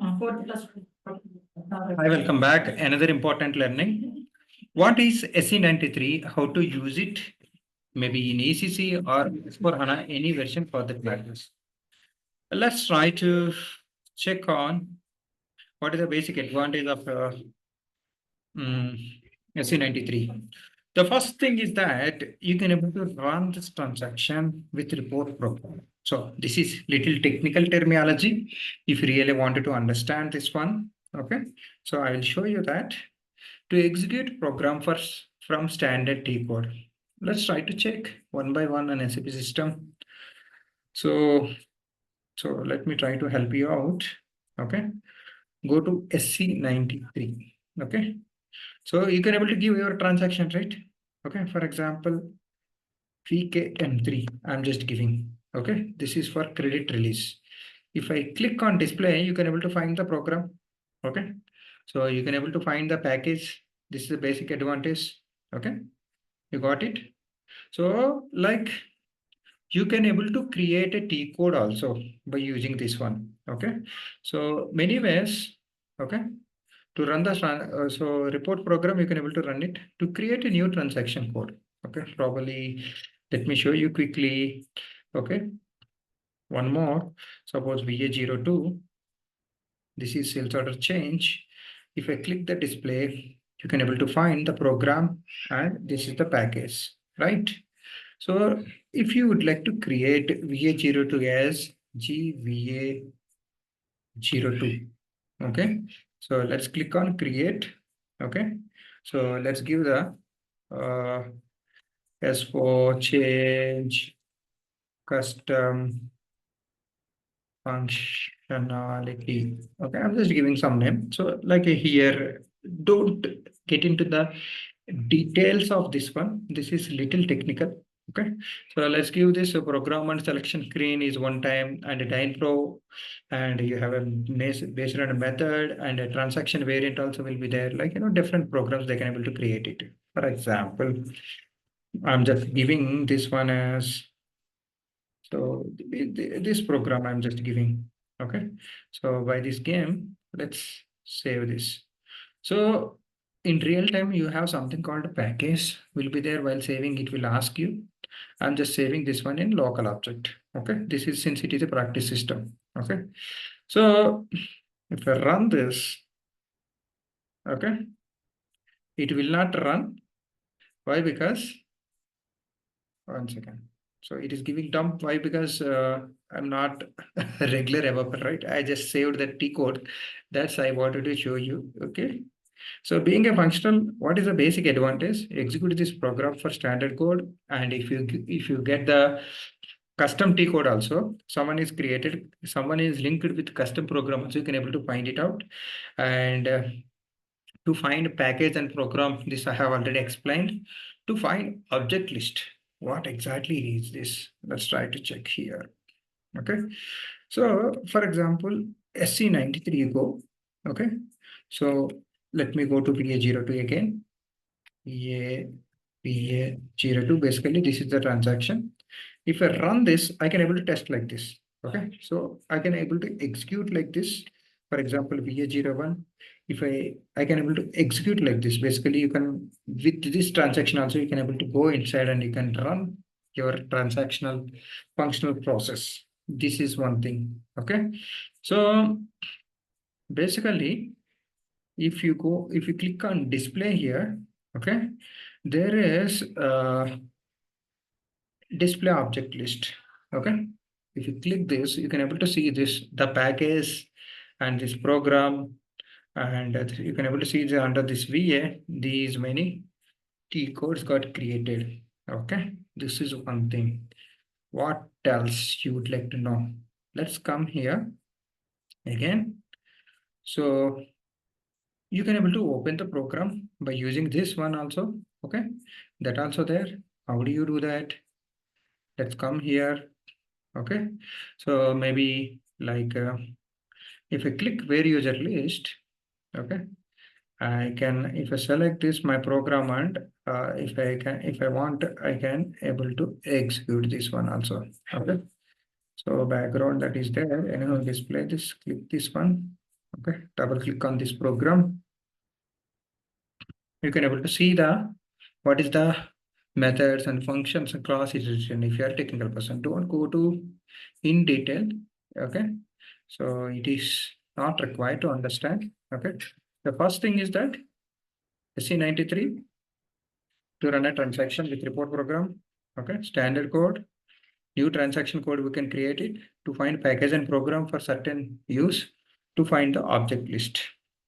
Hi, welcome back. Another important learning. What is SE93? How to use it? Maybe in ECC or S4 HANA, any version for that matters. Let's try to check on what is the basic advantage of SE93. The first thing is that you can able to run this transaction with report program. So this is little technical terminology. If you really wanted to understand this one, okay. So I will show you that to execute program first from standard T code. Let's try to check one by one an SAP system. So let me try to help you out. Okay, go to SE93. Okay. So you can able to give your transaction, right? Okay, for example, VKM3, I'm just giving. Okay, this is for credit release. If I click on display, you can able to find the program. Okay, so you can able to find the package. This is the basic advantage. Okay, you got it. So like you can able to create a T code also by using this one. Okay, so many ways. Okay, to run the so report program, you can able to run it to create a new transaction code. Okay, probably let me show you quickly. Okay, one more. Suppose VA02. This is sales order change. If I click the display, you can able to find the program and this is the package, right? So if you would like to create VA02 as GVA02, okay, so let's click on create. Okay, so let's give the S4 change custom functionality. Okay, I'm just giving some name. So like here, don't get into the details of this one. This is little technical. Okay, so let's give this a program and selection screen is one time and a Dyn Pro, and you have a based on a method and a transaction variant also will be there. Like different programs they can able to create it. For example, I'm just giving this one as so this program I'm just giving. Okay, so by this game, let's save this. So in real time, you have something called a package will be there while saving. It will ask you. I'm just saving this one in local object. Okay, this is since it is a practice system. Okay, so if I run this, okay, it will not run. Why? Because one second. So it is giving dump. Why? Because I'm not a regular developer, right? I just saved that T code. That's I wanted to show you. Okay. So being a functional, what is the basic advantage? Execute this program for standard code, and if you get the custom T code also, someone is created, someone is linked with custom program, so you can able to find it out. And to find package and program, this I have already explained. To find object list, what exactly is this? Let's try to check here. Okay, so for example, SE93 go. Okay, so let me go to PA02 again. PA02, basically this is the transaction. If I run this, I can able to test like this. Okay, so I can able to execute like this. For example, VA01. If I can able to execute like this. Basically, you can with this transaction also you can able to go inside and you can run your transactional functional process. This is one thing. Okay, so basically, if you click on display here, okay, there is display object list. Okay, if you click this, you can able to see this the package and this program, and you can able to see the under this VA these many T codes got created. Okay, this is one thing. What else you would like to know? Let's come here again. So you can able to open the program by using this one also. Okay, that also there. How do you do that? Let's come here. Okay, so maybe like if I click where user list, okay, I can, if I select this my program, and if I want, I can able to execute this one also. Okay, so background that is there, anyhow display this, click this one. Okay, double click on this program. You can able to see what is the methods and functions and class is written. If you are a technical person, don't go to in detail. Okay, so it is not required to understand. Okay, the first thing is that SE93 to run a transaction with report program. Okay, standard code, new transaction code, we can create it to find package and program for certain use, to find the object list,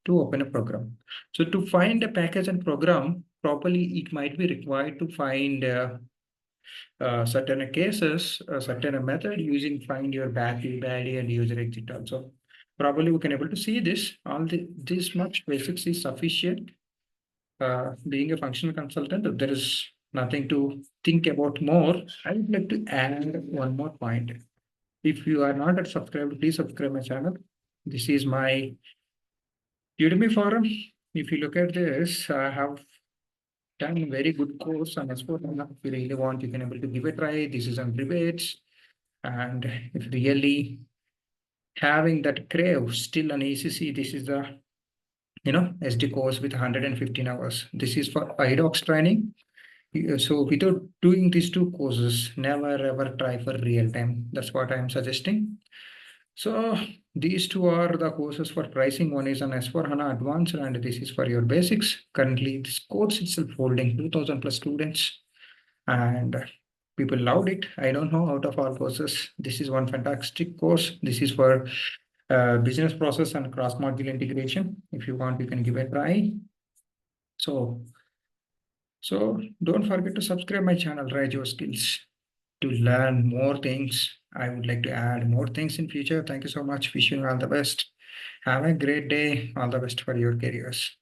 to open a program. So to find a package and program properly, it might be required to find certain cases, a certain method using find your value, and user exit also. Probably we can able to see this. This much basics is sufficient. Being a functional consultant, there is nothing to think about more. I would like to add one more point. If you are not yet subscribed, please subscribe my channel. This is my Udemy forum. If you look at this, I have done a very good course on S4 HANA. If you really want, you can able to give a try. This is on rebates. And if really having that crave still on ECC, this is the SD course with 115 hours. This is for idocs training. So without doing these two courses, never ever try for real time. That's what I'm suggesting. So these two are the courses for pricing. One is on S4 HANA Advanced, and this is for your basics. Currently, this course itself holding 2000 plus students, and people loved it. I don't know, out of all courses, this is one fantastic course. This is for business process and cross-module integration. If you want, you can give it a try. So don't forget to subscribe my channel, Rise Your Skills, to learn more things. I would like to add more things in future. Thank you so much. Wishing you all the best. Have a great day. All the best for your careers.